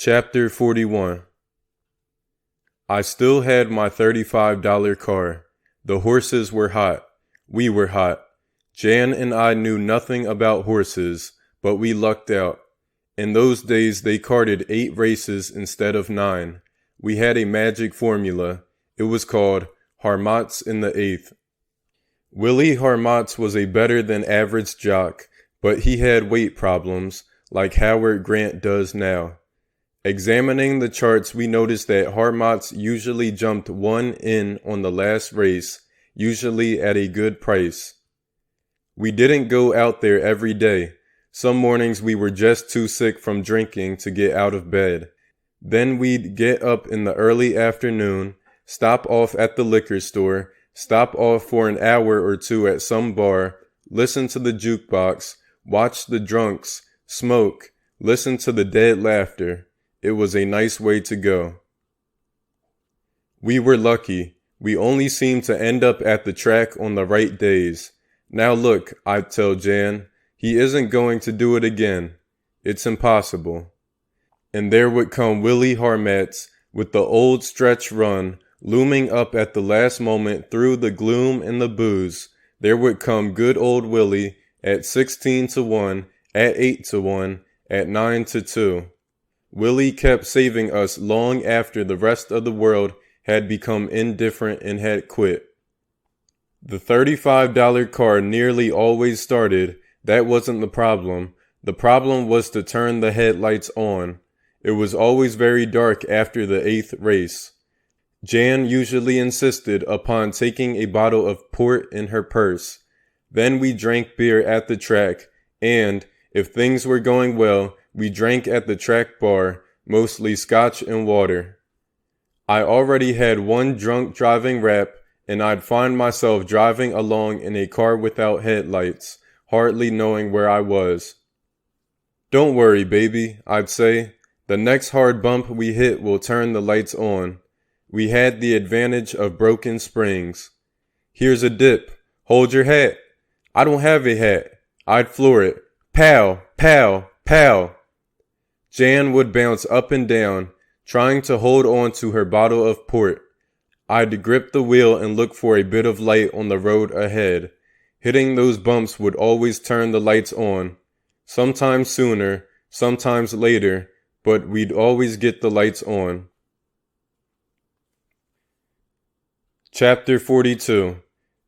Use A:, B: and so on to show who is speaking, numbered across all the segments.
A: Chapter 41. I still had my $35 car. The horses were hot. We were hot. Jan and I knew nothing about horses, but we lucked out. In those days they carted 8 races instead of 9. We had a magic formula. It was called Harmatz in the 8th. Willie Harmatz was a better than average jock, but he had weight problems, like Howard Grant does now. Examining the charts, we noticed that Harmatz usually jumped 1 in on the last race, usually at a good price. We didn't go out there every day. Some mornings we were just too sick from drinking to get out of bed. Then we'd get up in the early afternoon, stop off at the liquor store, stop off for an hour or two at some bar, listen to the jukebox, watch the drunks, smoke, listen to the dead laughter. It was a nice way to go. We were lucky. We only seemed to end up at the track on the right days. Now look, I'd tell Jan, he isn't going to do it again. It's impossible. And there would come Willie Harmatz with the old stretch run, looming up at the last moment through the gloom and the booze. There would come good old Willie at 16-1, at 8-1, at 9-2. Willie kept saving us long after the rest of the world had become indifferent and had quit. The $35 car nearly always started. That wasn't the problem. The problem was to turn the headlights on. It was always very dark after the 8th race. Jan usually insisted upon taking a bottle of port in her purse. Then we drank beer at the track, and, if things were going well, we drank at the track bar, mostly scotch and water. I already had one drunk driving rap, and I'd find myself driving along in a car without headlights, hardly knowing where I was. "Don't worry, baby," I'd say. "The next hard bump we hit will turn the lights on." We had the advantage of broken springs. "Here's a dip. Hold your hat." "I don't have a hat." I'd floor it. Pow, pow, pow. Jan would bounce up and down, trying to hold on to her bottle of port. I'd grip the wheel and look for a bit of light on the road ahead. Hitting those bumps would always turn the lights on. Sometimes sooner, sometimes later, but we'd always get the lights on. Chapter 42.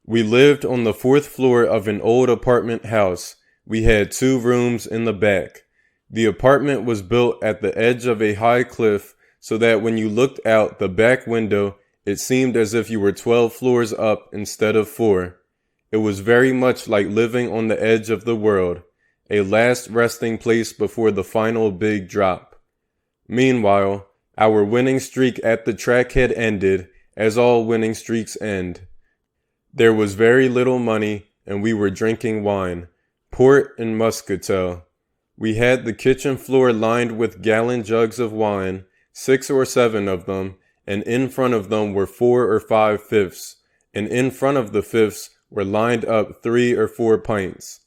A: We lived on the 4th floor of an old apartment house. We had 2 rooms in the back. The apartment was built at the edge of a high cliff so that when you looked out the back window, it seemed as if you were 12 floors up instead of 4. It was very much like living on the edge of the world, a last resting place before the final big drop. Meanwhile, our winning streak at the track had ended, as all winning streaks end. There was very little money, and we were drinking wine, port and muscatel. We had the kitchen floor lined with gallon jugs of wine, 6 or 7 of them, and in front of them were 4 or 5 fifths, and in front of the fifths were lined up 3 or 4 pints.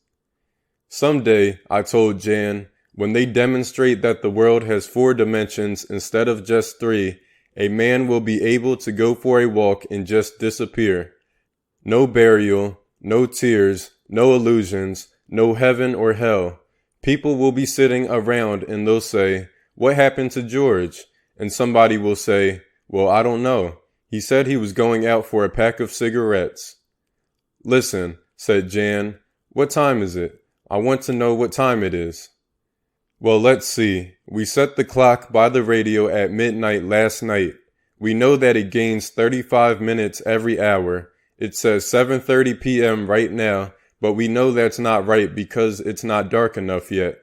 A: Someday, I told Jan, when they demonstrate that the world has 4 dimensions instead of just 3, a man will be able to go for a walk and just disappear. No burial, no tears, no illusions, no heaven or hell. People will be sitting around and they'll say, "What happened to George?" And somebody will say, "Well, I don't know. He said he was going out for a pack of cigarettes." "Listen," said Jan, "what time is it? I want to know what time it is." "Well, let's see. We set the clock by the radio at midnight last night. We know that it gains 35 minutes every hour. It says 7:30 p.m. right now, but we know that's not right because it's not dark enough yet.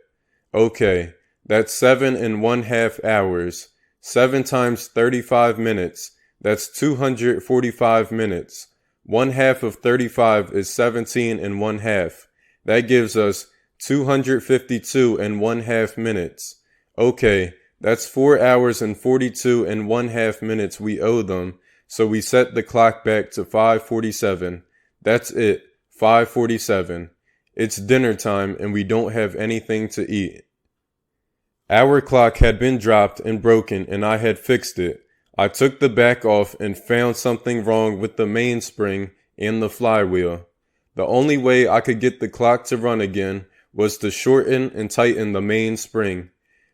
A: Okay, that's 7½ hours. 7 times 35 minutes. That's 245 minutes. 1/2 of 35 is 17½ That gives us 252½ minutes. Okay, that's 4 hours and 42½ minutes we owe them, so we set the clock back to 5:47. That's it, 5:47. It's dinner time and we don't have anything to eat. Our clock had been dropped and broken, and I had fixed it. I took the back off and found something wrong with the mainspring and the flywheel. The only way I could get the clock to run again was to shorten and tighten the mainspring.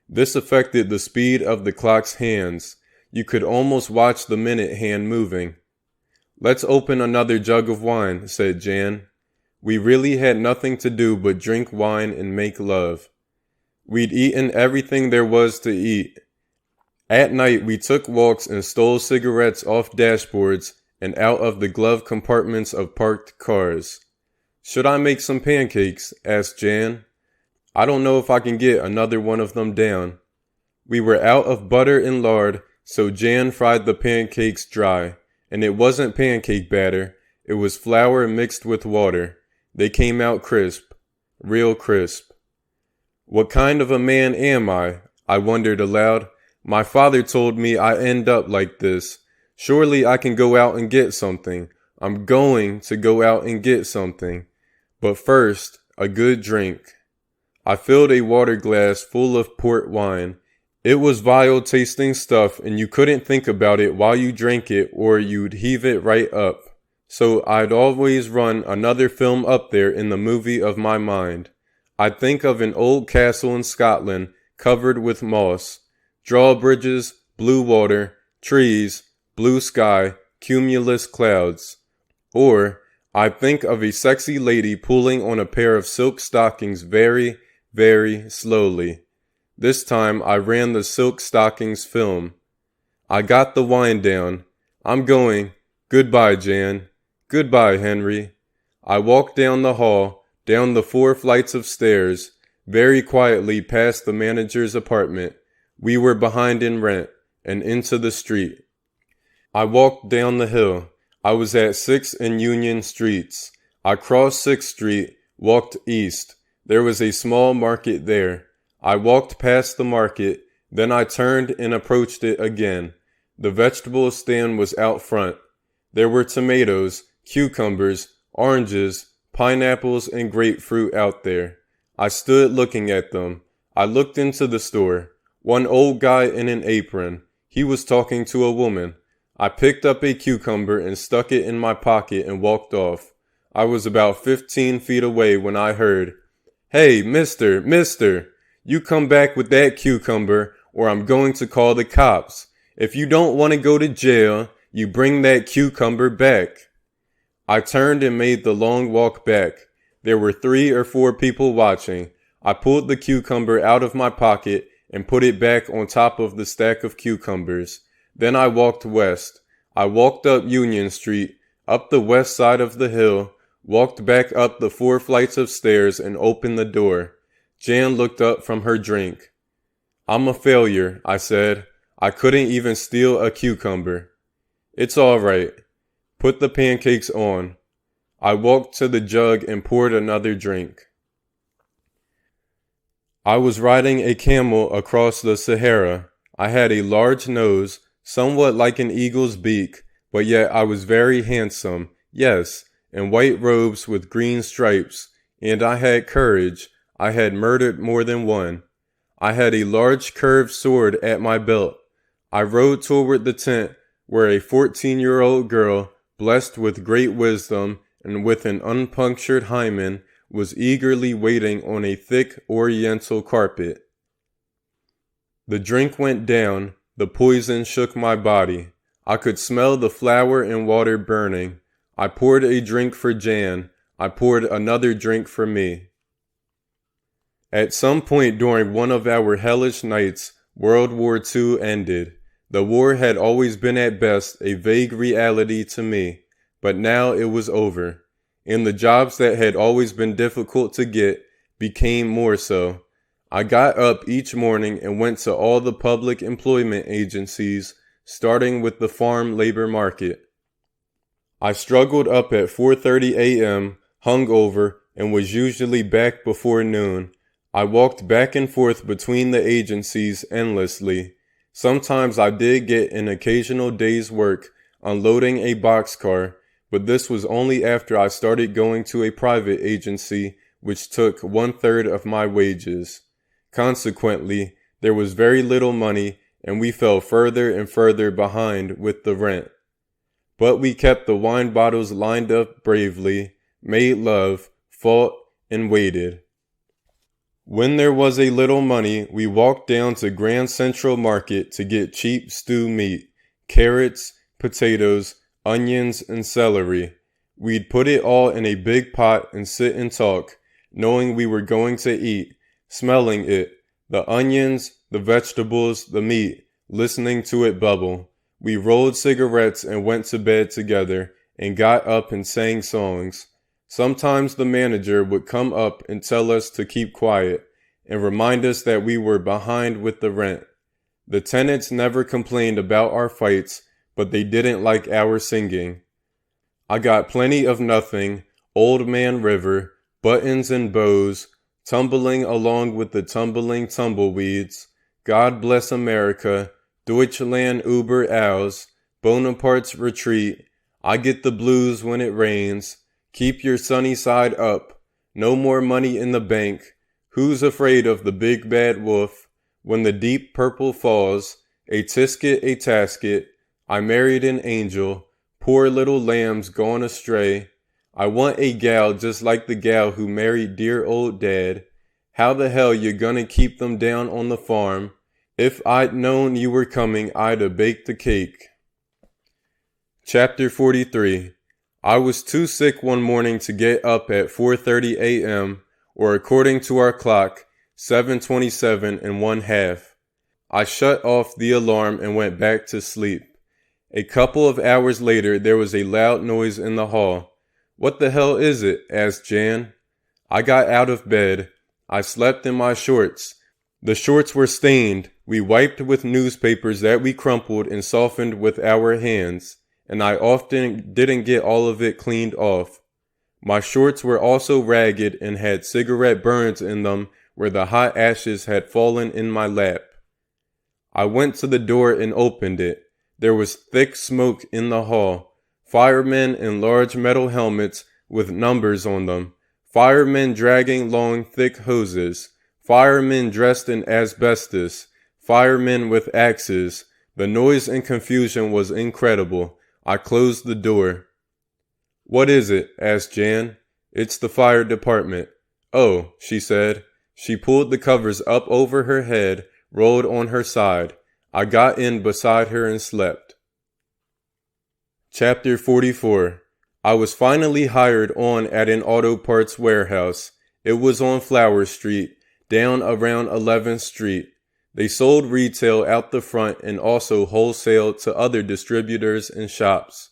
A: This affected the speed of the clock's hands. You could almost watch the minute hand moving. "Let's open another jug of wine," said Jan. We really had nothing to do but drink wine and make love. We'd eaten everything there was to eat. At night, we took walks and stole cigarettes off dashboards and out of the glove compartments of parked cars. "Should I make some pancakes?" asked Jan. "I don't know if I can get another one of them down." We were out of butter and lard, so Jan fried the pancakes dry. And it wasn't pancake batter, it was flour mixed with water. They came out crisp, real crisp. What kind of a man am I? I wondered aloud. My father told me I end up like this. Surely I can go out and get something. I'm going to go out and get something. But first, a good drink. I filled a water glass full of port wine. It was vile tasting stuff, and you couldn't think about it while you drank it or you'd heave it right up. So I'd always run another film up there in the movie of my mind. I'd think of an old castle in Scotland covered with moss, drawbridges, blue water, trees, blue sky, cumulus clouds. Or I'd think of a sexy lady pulling on a pair of silk stockings very, very slowly. This time I ran the silk stockings film. I got the wine down. "I'm going. Goodbye, Jan. Goodbye, Henry." I walked down the hall, down the 4 flights of stairs, very quietly past the manager's apartment. We were behind in rent, and into the street. I walked down the hill. I was at 6th and Union Streets. I crossed 6th Street, walked east. There was a small market there. I walked past the market, then I turned and approached it again. The vegetable stand was out front. There were tomatoes, cucumbers, oranges, pineapples, and grapefruit out there. I stood looking at them. I looked into the store. One old guy in an apron. He was talking to a woman. I picked up a cucumber and stuck it in my pocket and walked off. I was about 15 feet away when I heard, "Hey, mister. You come back with that cucumber or I'm going to call the cops. If you don't want to go to jail, you bring that cucumber back." I turned and made the long walk back. There were 3 or 4 people watching. I pulled the cucumber out of my pocket and put it back on top of the stack of cucumbers. Then I walked west. I walked up Union Street, up the west side of the hill, walked back up the 4 flights of stairs and opened the door. Jan looked up from her drink. "I'm a failure," I said. "I couldn't even steal a cucumber." "It's all right. Put the pancakes on." I walked to the jug and poured another drink. I was riding a camel across the Sahara. I had a large nose, somewhat like an eagle's beak, but yet I was very handsome, yes, in white robes with green stripes, and I had courage. I had murdered more than one. I had a large curved sword at my belt. I rode toward the tent where a 14-year-old girl, blessed with great wisdom and with an unpunctured hymen, was eagerly waiting on a thick oriental carpet. The drink went down. The poison shook my body. I could smell the flour and water burning. I poured a drink for Jan. I poured another drink for me. At some point during one of our hellish nights, World War II ended. The war had always been at best a vague reality to me, but now it was over. And the jobs that had always been difficult to get became more so. I got up each morning and went to all the public employment agencies, starting with the farm labor market. I struggled up at 4:30 a.m., hungover, and was usually back before noon. I walked back and forth between the agencies endlessly. Sometimes I did get an occasional day's work unloading a boxcar, but this was only after I started going to a private agency, which took 1/3 of my wages. Consequently, There was very little money, and we fell further and further behind with the rent. But we kept the wine bottles lined up bravely, made love, fought, and waited. When there was a little money, we walked down to Grand Central Market to get cheap stew meat, carrots, potatoes, onions, and celery. We'd put it all in a big pot and sit and talk, knowing we were going to eat, smelling it, the onions, the vegetables, the meat, listening to it bubble. We rolled cigarettes and went to bed together and got up and sang songs. Sometimes the manager would come up and tell us to keep quiet and remind us that we were behind with the rent. The tenants never complained about our fights, but they didn't like our singing. I got plenty of nothing, Old Man River, buttons and bows, tumbling along with the tumbling tumbleweeds, God Bless America, Deutschland über alles, Bonaparte's Retreat, I Get the Blues When It Rains, Keep Your Sunny Side Up, No More Money in the Bank, Who's Afraid of the Big Bad Wolf, When the Deep Purple Falls, A Tisket, a Tasket, I Married an Angel, Poor Little Lambs Gone Astray, I Want a Gal Just Like the Gal Who Married Dear Old Dad, How the Hell You Gonna Keep Them Down on the Farm, If I'd Known You Were Coming I'd a Baked the Cake. Chapter 43. I was too sick one morning to get up at 4:30 a.m., or according to our clock, 7:27 1/2. I shut off the alarm and went back to sleep. A couple of hours later, there was a loud noise in the hall. "What the hell is it?" asked Jan. I got out of bed. I slept in my shorts. The shorts were stained. We wiped with newspapers that we crumpled and softened with our hands, and I often didn't get all of it cleaned off. My shorts were also ragged and had cigarette burns in them where the hot ashes had fallen in my lap. I went to the door and opened it. There was thick smoke in the hall. Firemen in large metal helmets with numbers on them. Firemen dragging long, thick hoses. Firemen dressed in asbestos. Firemen with axes. The noise and confusion was incredible. I closed the door. "What is it?" asked Jan. "It's the fire department." "Oh," she said. She pulled the covers up over her head, rolled on her side. I got in beside her and slept. Chapter 44. I was finally hired on at an auto parts warehouse. It was on Flower Street, down around 11th Street. They sold retail out the front and also wholesale to other distributors and shops.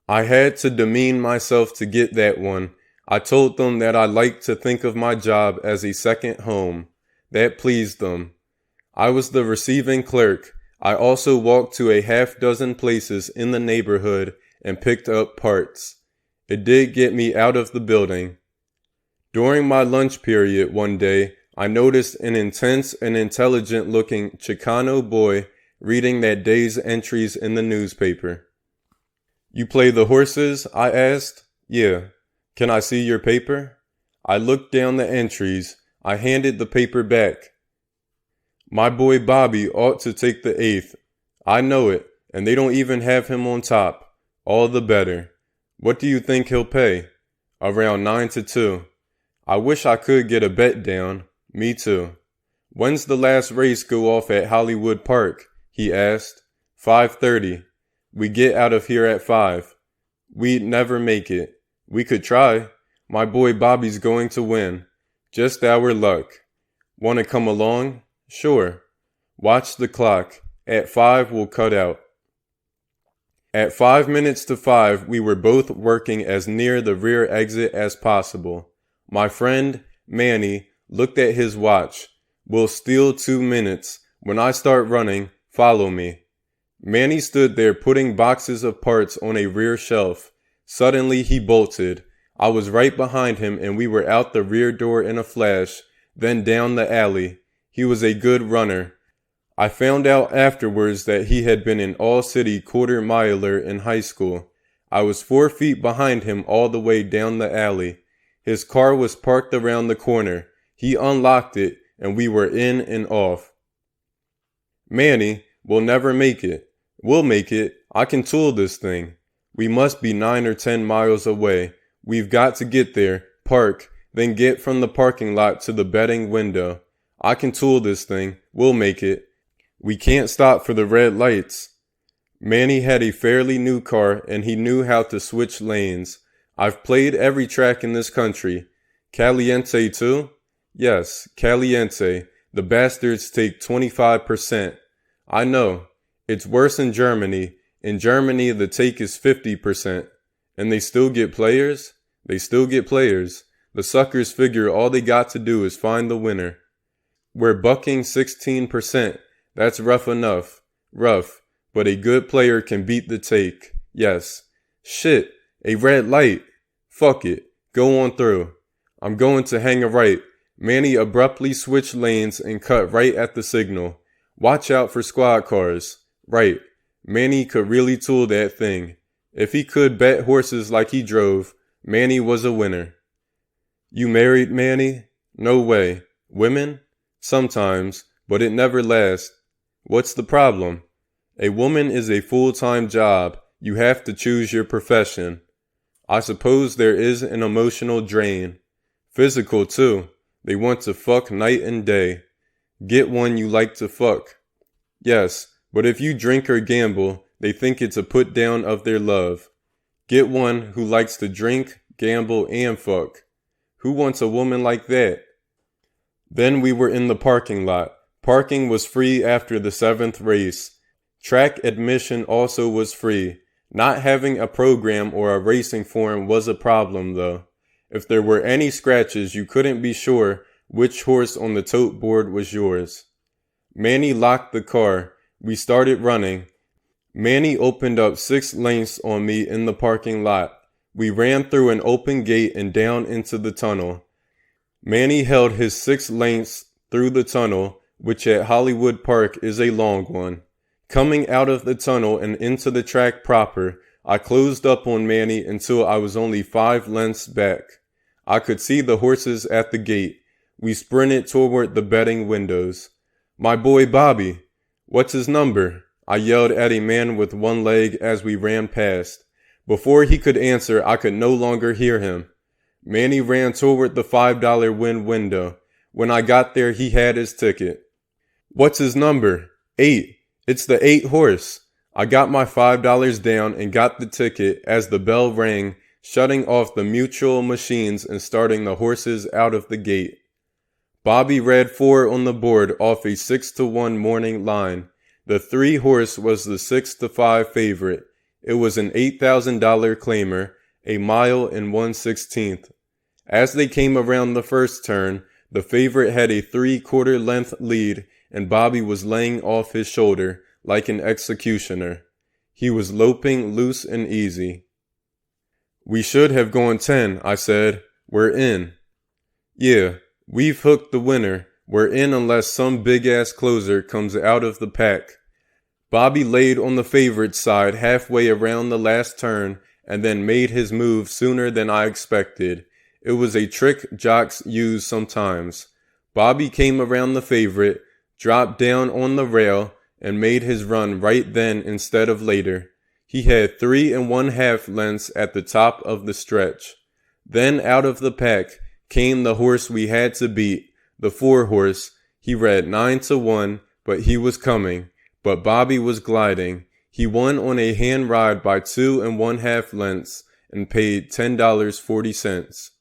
A: I had to demean myself to get that one. I told them that I liked to think of my job as a second home. That pleased them. I was the receiving clerk. I also walked to a half-dozen places in the neighborhood and picked up parts. It did get me out of the building. During my lunch period one day, I noticed an intense and intelligent-looking Chicano boy reading that day's entries in the newspaper. "You play the horses?" I asked. "Yeah." "Can I see your paper?" I looked down the entries. I handed the paper back. "My boy Bobby ought to take the 8th. I know it, and they don't even have him on top. All the better. What do you think he'll pay?" "Around 9-2. I wish I could get a bet down." "Me too." "When's the last race go off at Hollywood Park?" he asked. 5:30. We get out of here at 5. We'd never make it. We could try. My boy Bobby's going to win. Just our luck. Want to come along? Sure. Watch the clock. At 5 we'll cut out. At 5 minutes to 5, we were both working as near the rear exit as possible. My friend, Manny, looked at his watch. "We'll steal 2 minutes. When I start running, follow me." Manny stood there putting boxes of parts on a rear shelf. Suddenly he bolted. I was right behind him and we were out the rear door in a flash, then down the alley. He was a good runner. I found out afterwards that he had been an all-city quarter-miler in high school. I was 4 feet behind him all the way down the alley. His car was parked around the corner. He unlocked it and we were in and off. Manny, we'll never make it. We'll make it. I can tool this thing. We must be 9 or 10 miles away. We've got to get there, park, then get from the parking lot to the betting window. I can tool this thing. We'll make it. We can't stop for the red lights. Manny had a fairly new car and he knew how to switch lanes. I've played every track in this country. Caliente too? Yes, Caliente. The bastards take 25%. I know. It's worse in Germany. In Germany, the take is 50%. And they still get players? They still get players. The suckers figure all they got to do is find the winner. We're bucking 16%. That's rough enough. Rough. But a good player can beat the take. Yes. Shit. A red light. Fuck it. Go on through. I'm going to hang a right. Manny abruptly switched lanes and cut right at the signal. Watch out for squad cars. Right. Manny could really tool that thing. If he could bet horses like he drove, Manny was a winner. You married, Manny? No way. Women? Sometimes, but it never lasts. What's the problem? A woman is a full-time job. You have to choose your profession. I suppose there is an emotional drain. Physical, too. They want to fuck night and day. Get one you like to fuck. Yes, but if you drink or gamble, they think it's a put down of their love. Get one who likes to drink, gamble, and fuck. Who wants a woman like that? Then we were in the parking lot. Parking was free after the 7th race. Track admission also was free. Not having a program or a racing form was a problem, though. If there were any scratches, you couldn't be sure which horse on the tote board was yours. Manny locked the car. We started running. Manny opened up 6 lengths on me in the parking lot. We ran through an open gate and down into the tunnel. Manny held his 6 lengths through the tunnel, which at Hollywood Park is a long one. Coming out of the tunnel and into the track proper, I closed up on Manny until I was only 5 lengths back. I could see the horses at the gate. We sprinted toward the betting windows. My boy Bobby. What's his number? I yelled at a man with one leg as we ran past. Before he could answer, I could no longer hear him. Manny ran toward the $5 win window. When I got there, he had his ticket. What's his number? 8. It's the 8 horse. I got my $5 down and got the ticket as the bell rang, shutting off the mutual machines and starting the horses out of the gate. Bobby read 4 on the board off a 6-1 morning line. The 3 horse was the 6-5 favorite. It was an $8,000 claimer, a mile and 1/16. As they came around the first turn, the favorite had a 3/4 length lead and Bobby was laying off his shoulder like an executioner. He was loping loose and easy. We should have gone 10, I said. We're in. Yeah, we've hooked the winner. We're in unless some big-ass closer comes out of the pack. Bobby laid on the favorite's side halfway around the last turn and then made his move sooner than I expected. It was a trick jocks use sometimes. Bobby came around the favorite, dropped down on the rail, and made his run right then instead of later. He had 3 1/2 lengths at the top of the stretch. Then out of the pack came the horse we had to beat, the 4 horse. He read 9-1, but he was coming. But Bobby was gliding. He won on a hand ride by 2 1/2 lengths and paid $10.40.